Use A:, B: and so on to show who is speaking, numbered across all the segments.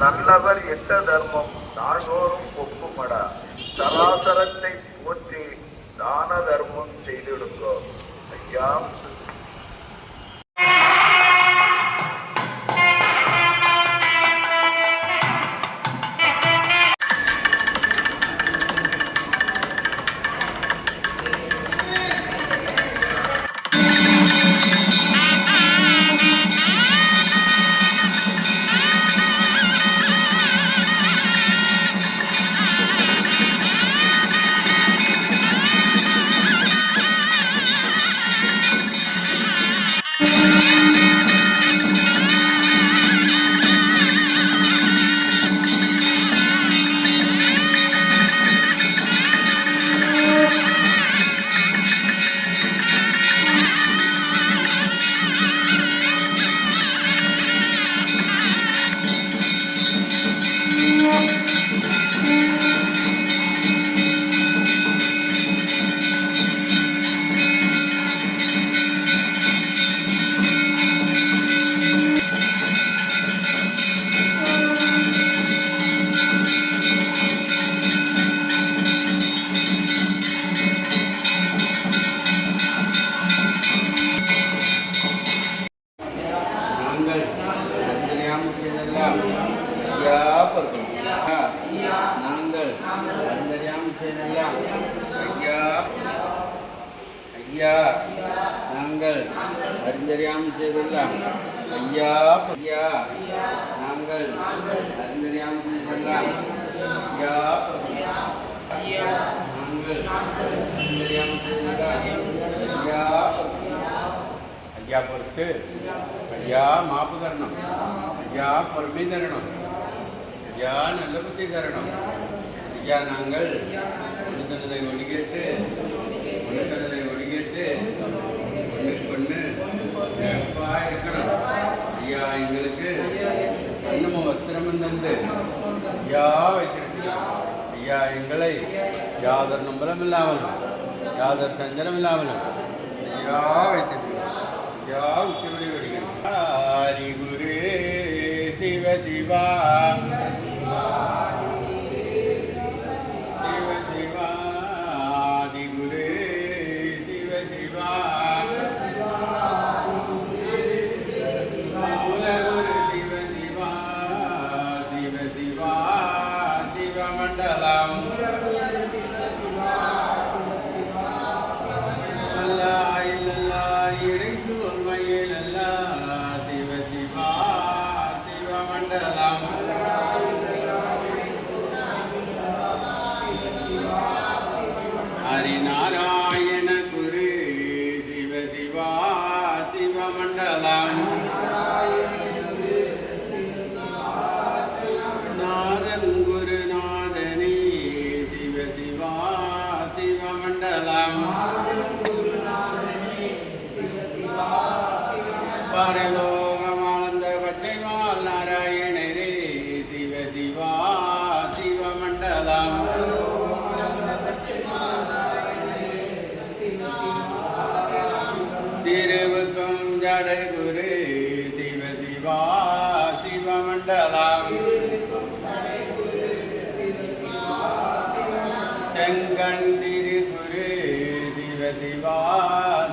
A: நல்லவர் எட்ட தர்மம் நாள்தோறும் ஒப்புமடா. சராசரத்தை போற்றி தான தர்மம் செய்திடுங்கோ. ஐயா ஐயா நாங்கள் அறிந்தறியாமல் செய்தெல்லாம் ஐயா ஐயா நாங்கள் அறிந்தறியாமல் செய்தெல்லாம் ஐயா நாங்கள் அறிந்தறியாமல் செய்தெல்லாம் ஐயா பொறுத்து ஐயா மாப்பு தரணும், ஐயா பொறுமை தரணும், ஐயா நல்ல புத்தி தரணும். ஐயா நாங்கள் உணர்த்தலை ஒழுகிட்டு உணர்த்தலை ஒழுகிட்டு ஒன்று இருக்கணும். ஐயா எங்களுக்கு இன்னமும் வஸ்திரமும் தந்து ஐயா வைத்திருக்கு. ஐயா எங்களை யாதொரு நம்பலம் இல்லாமலும் யாதொரு சஞ்சலம் இல்லாமலும் ஐயா வைத்திருக்கு. ஐயா உச்சிபடி வருகிறேன். ஹரி குரு சிவ சிவா ஹரிநாராயண குரு சிவ சிவா சிவமண்டலம் நாதன் குருநாதனே சிவ சிவா சிவமண்டலம் பரலோகமானந்த பச்சைமால் நாராயணரே சிவ சிவா சிவமண்டலம் திருவுக்கும் ஜடகுரு சிவ சிவா சிவமண்டலம் செங்கண் திருகுரு சிவ சிவா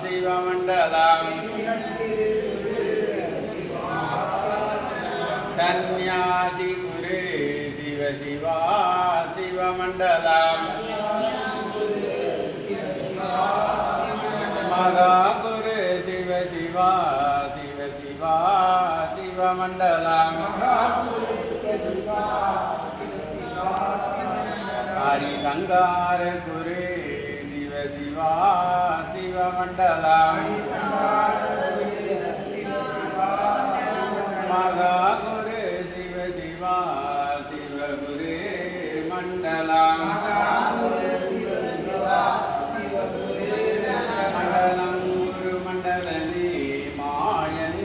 A: சிவமண்டலம் சந்நியாசி குரு சிவ சிவா சிவமண்டலம் மகா குரு சிவ சிவா சிவ சிவா சிவமண்டலம் ஹரிசங்கார குரு சிவ சிவா சிவமண்டலம் மகா குரு சிவ சிவா சிவகுரு மண்டலம் மண்டலம் குரு மண்டலமே மாயன்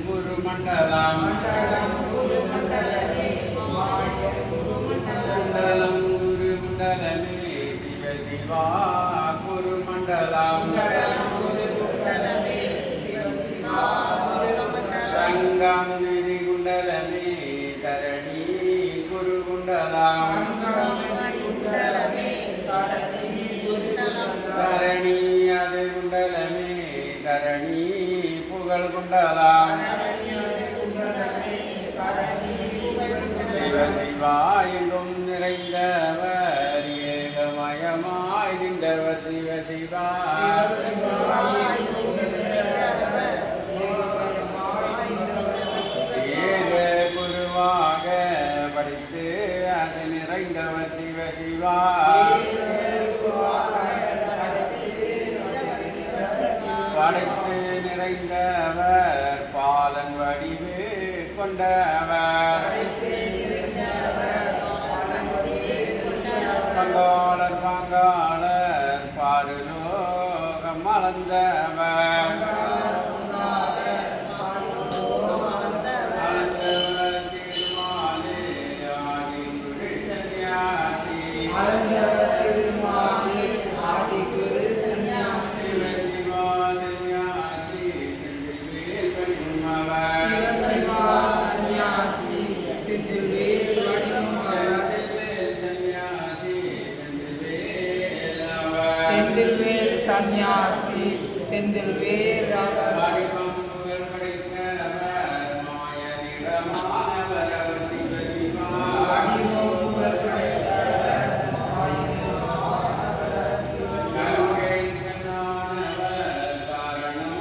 A: குரு மண்டலம் மண்டலம் குரு மண்டலமே சிவ சிவா குரு மண்டலம் சங்கம் நிதி குண்டலமே தரணி குண்டலம் தரணி அது குண்டலமே தரணி புகழ் குண்டலம் சிவ சிவா எங்கும் நிறைந்தவர் ஏகமயமாய் நின்றவர் சிவ சிவா ஏக குருவாக படித்து அது நிறைந்தவர் சிவ சிவா படைத்து நிறைந்தவர் பாலன் வடிவு கொண்டவர் பங்காளர் பங்காளர் பாருலோகம் மலர்ந்தவர் திருமாலே ஆதி குரு சன்னியாசி சிவ சிவா சன்னியாசி செந்தில்வேல் பணிமவர்
B: செந்தில்வேல் சன்னியாசி செந்தில்வேல்
A: வடிவம் புகழ் படைத்தவர் மாயனிடமானவர் அவர் சிவ சிவா கங்கை கண்ணானவர் காரணம்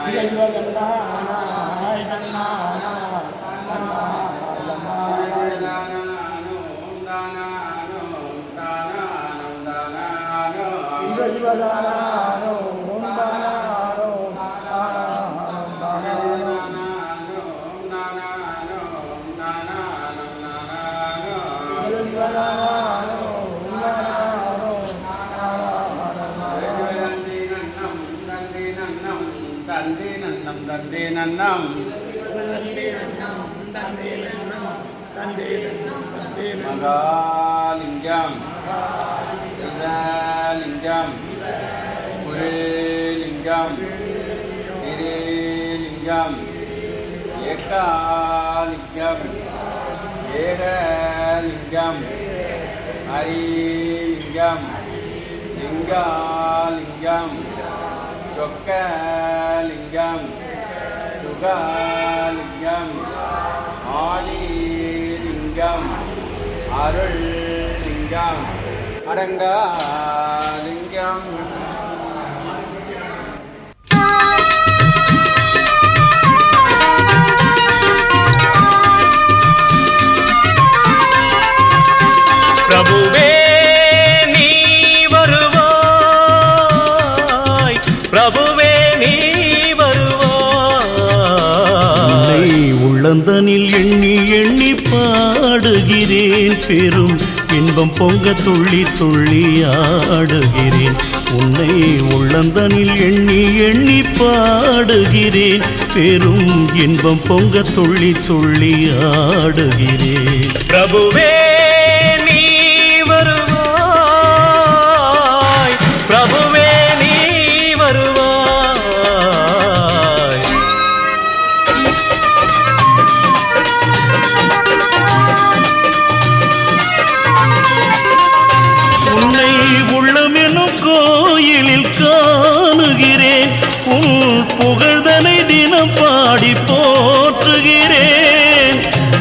A: நிறைந்தவர் எல்லாம் மகாலிங்கம் சிவலிங்கம் புரேலிங்கம் திரிலிங்கம் ஏகாலிங்கம் ஏகலிங்கம் ஹரிலிங்கம் லிங்காலிங்கம் சொக்கலிங்கம் சுகலிங்கம் ஆலிலிங்கம் அருள்லிங்கம் அடங்காலிங்கம்
C: பிரபுவே நீ வருவாய் பிரபுவே நீ வருவாய் உள்ளந்தனில் எண்ணி எண்ணி பாடுகிறேன் பெரும் இன்பம் பொங்க துள்ளி துள்ளி ஆடுகிறேன் உன்னை உள்ளந்தனில் எண்ணி எண்ணி பாடுகிறேன் பெரும் இன்பம் பொங்க துள்ளி துள்ளி ஆடுகிறேன் பிரபுவே நீ வருவாய் பிரபுவே நீ வருவாய் உன்னை உள்ளமெனும் கோயிலில் காணுகிறேன் உன் புகழ்தனை தினம் பாடி போற்றுகிறேன்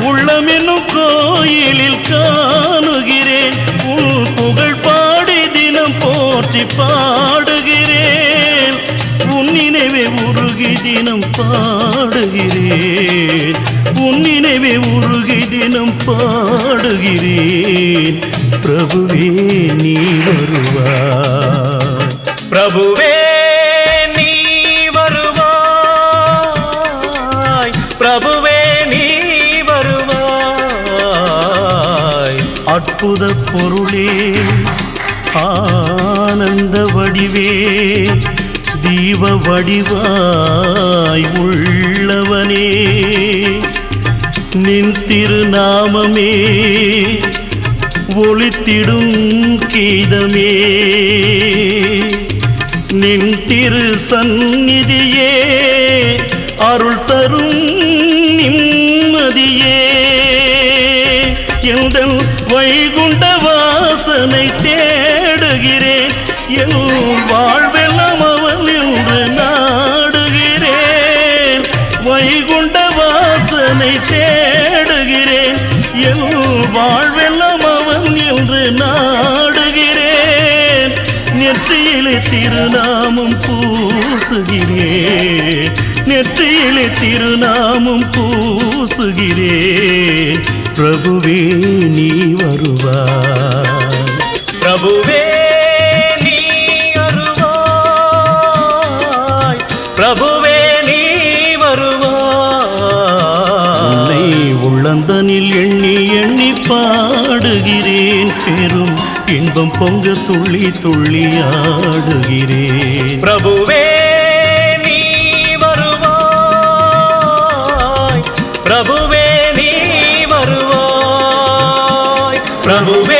C: உள்ளம் என்னும் கோயிலில் காணுகிறேன் உன் புகழ் பாடி தினம் போற்றி பாடுகிறேன் உன் நினைவே உருகி தினம் பாடுகிறேன் உன் நினைவே உருகி தினம் பாடுகிறேன் பிரபுவே நீ வருவாய் பிரபுவே நீ வருவாய் பிரபுவே நீ வருவாய் அற்புத பொருளே ஆனந்த வடிவே தீப வடிவாய் உள்ளவனே நின் திருநாமமே ஒளித்திடும் கீதமே நின் திரு சந்நிதியே அருள் தரும் நிம்மதியே எந்தன் வைகுண்ட வாசனை தேடுகிறேன் என் வாழ்வெல்லாம் அவன் என்று நாடுகிறேன் வைகுண்ட வாசனை தேடுகிறேன் என் வாழ்வெல்லாம் அவன் என்று நாடுகிறேன் நெற்றியிலே திருநாமம் பூசுகிறேன் நெற்றியிலே திருநாமம் பூசுகிறேன் பிரபுவே நீ வருவாய் பிரபுவே நீ வருவாய் பிரபுவே நீ வருவாய் உள்ளந்தனில் எண்ணி எண்ணி பாடுகிறேன் பெரும் இன்பம் பொங்க துள்ளி துள்ளி ஆடுகிறேன் பிரபுவே நீ வருவாய் பிரபுவே நீ வருவாய் பிரபுவே